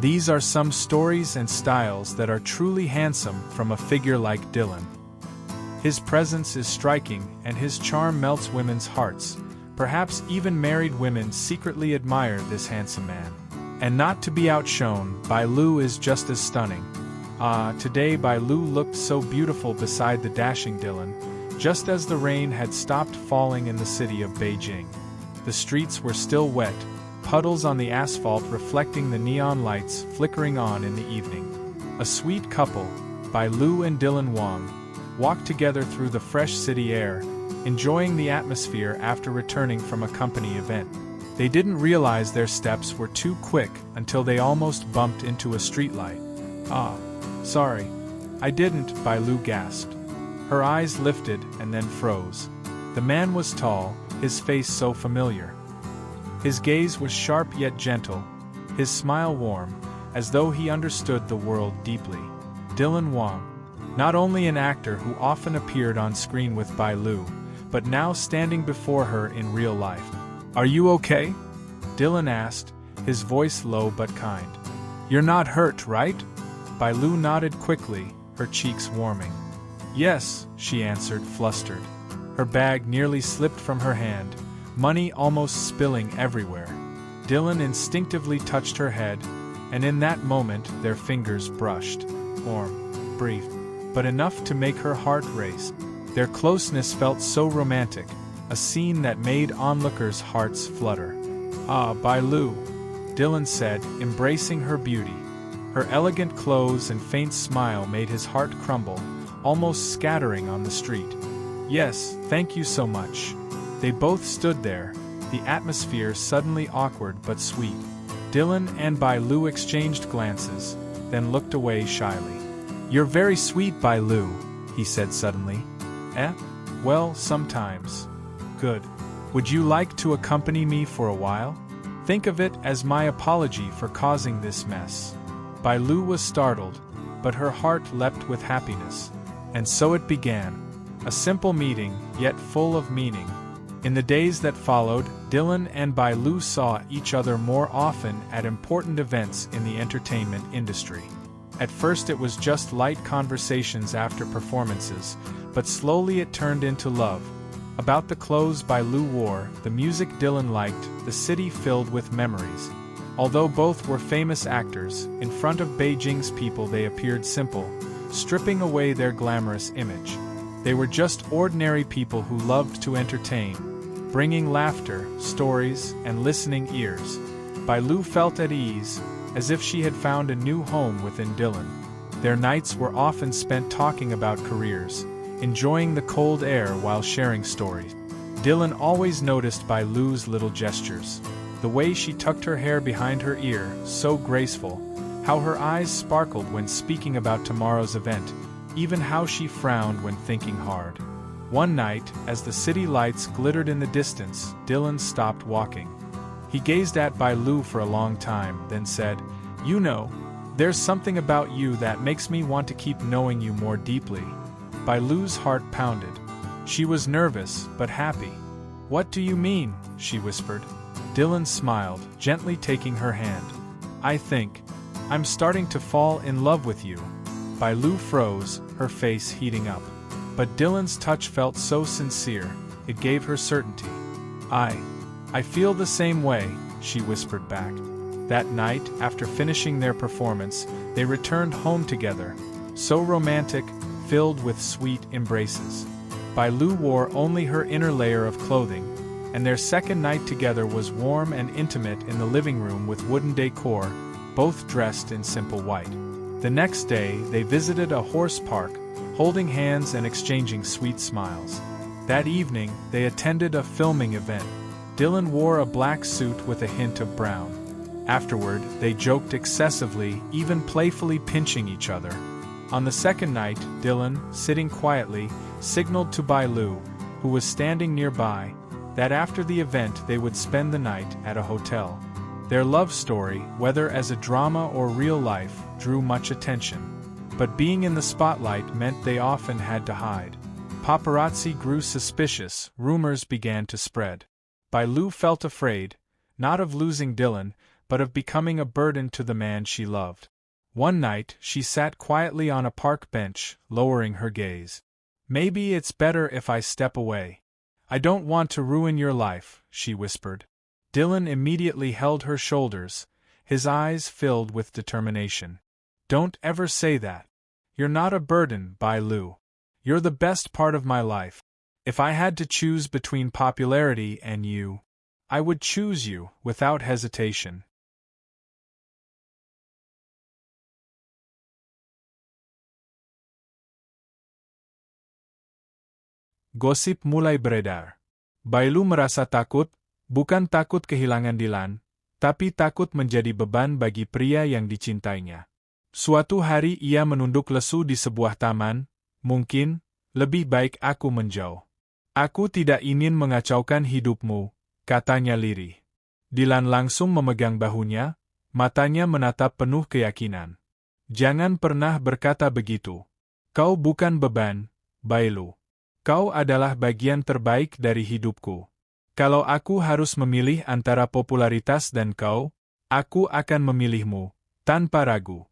These are some stories and styles that are truly handsome from a figure like Dylan. His presence is striking and his charm melts women's hearts. Perhaps even married women secretly admire this handsome man. And not to be outshone, Bai Lu is just as stunning. Today Bai Lu looked so beautiful beside the dashing Dylan, just as the rain had stopped falling in the city of Beijing. The streets were still wet, puddles on the asphalt reflecting the neon lights flickering on in the evening. A sweet couple, Bai Lu and Dylanwang, walked together through the fresh city air, enjoying the atmosphere after returning from a company event. They didn't realize their steps were too quick until they almost bumped into a streetlight. Sorry. I didn't, Bai Lu gasped. Her eyes lifted and then froze. The man was tall, his face so familiar. His gaze was sharp yet gentle, his smile warm, as though he understood the world deeply. Dylanwang, not only an actor who often appeared on screen with Bai Lu, but now standing before her in real life. "Are you okay?" Dylan asked, his voice low but kind. "You're not hurt, right?" Bai Lu nodded quickly, her cheeks warming. "Yes," she answered, flustered. Her bag nearly slipped from her hand, money almost spilling everywhere. Dylan instinctively touched her head, and in that moment their fingers brushed. Warm, brief, but enough to make her heart race. Their closeness felt so romantic, a scene that made onlookers' hearts flutter. Bai Lu," Dylan said, embracing her beauty. Her elegant clothes and faint smile made his heart crumble, almost scattering on the street. "Yes, thank you so much." They both stood there, the atmosphere suddenly awkward but sweet. Dylan and Bai Lu exchanged glances, then looked away shyly. "You're very sweet, Bai Lu," he said suddenly. Well, sometimes. Good. Would you like to accompany me for a while? Think of it as my apology for causing this mess. Bai Lu was startled, but her heart leapt with happiness. And so it began. A simple meeting, yet full of meaning. In the days that followed, Dylan and Bai Lu saw each other more often at important events in the entertainment industry. At first it was just light conversations after performances, but slowly it turned into love. About the clothes Bai Lu wore, the music Dylan liked, the city filled with memories. Although both were famous actors, in front of Beijing's people they appeared simple, stripping away their glamorous image. They were just ordinary people who loved to entertain, bringing laughter, stories, and listening ears. Bai Lu felt at ease, as if she had found a new home within Dylan. Their nights were often spent talking about careers, enjoying the cold air while sharing stories. Dylan always noticed Bai Lu's little gestures. The way she tucked her hair behind her ear, so graceful, how her eyes sparkled when speaking about tomorrow's event, even how she frowned when thinking hard. One night, as the city lights glittered in the distance, Dylan stopped walking. He gazed at Bai Lu for a long time, then said, "You know, there's something about you that makes me want to keep knowing you more deeply." Bai Lu's heart pounded. She was nervous, but happy. "What do you mean?" she whispered. Dylan smiled, gently taking her hand. I'm starting to fall in love with you." Bai Lu froze, her face heating up. But Dylan's touch felt so sincere, it gave her certainty. I feel the same way," she whispered back. That night, after finishing their performance, they returned home together, so romantic, filled with sweet embraces. Bai Lu wore only her inner layer of clothing, and their second night together was warm and intimate in the living room with wooden decor, both dressed in simple white. The next day, they visited a horse park, holding hands and exchanging sweet smiles. That evening, they attended a filming event. Dylan wore a black suit with a hint of brown. Afterward, they joked excessively, even playfully pinching each other. On the second night, Dylan, sitting quietly, signaled to Bai Lu, who was standing nearby, that after the event they would spend the night at a hotel. Their love story, whether as a drama or real life, drew much attention. But being in the spotlight meant they often had to hide. Paparazzi grew suspicious, rumors began to spread. Bai Lu felt afraid, not of losing Dylan, but of becoming a burden to the man she loved. One night, she sat quietly on a park bench, lowering her gaze. "Maybe it's better if I step away. I don't want to ruin your life," she whispered. Dylan immediately held her shoulders, his eyes filled with determination. "Don't ever say that. You're not a burden, Bai Lu. You're the best part of my life. If I had to choose between popularity and you, I would choose you, without hesitation." Gosip mulai beredar. Bailu merasa takut, bukan takut kehilangan Dylan, tapi takut menjadi beban bagi pria yang dicintainya. Suatu hari ia menunduk lesu di sebuah taman, "Mungkin, lebih baik aku menjauh. Aku tidak ingin mengacaukan hidupmu," katanya lirih. Dylan langsung memegang bahunya, matanya menatap penuh keyakinan. "Jangan pernah berkata begitu. Kau bukan beban, Bailu. Kau adalah bagian terbaik dari hidupku. Kalau aku harus memilih antara popularitas dan kau, aku akan memilihmu, tanpa ragu."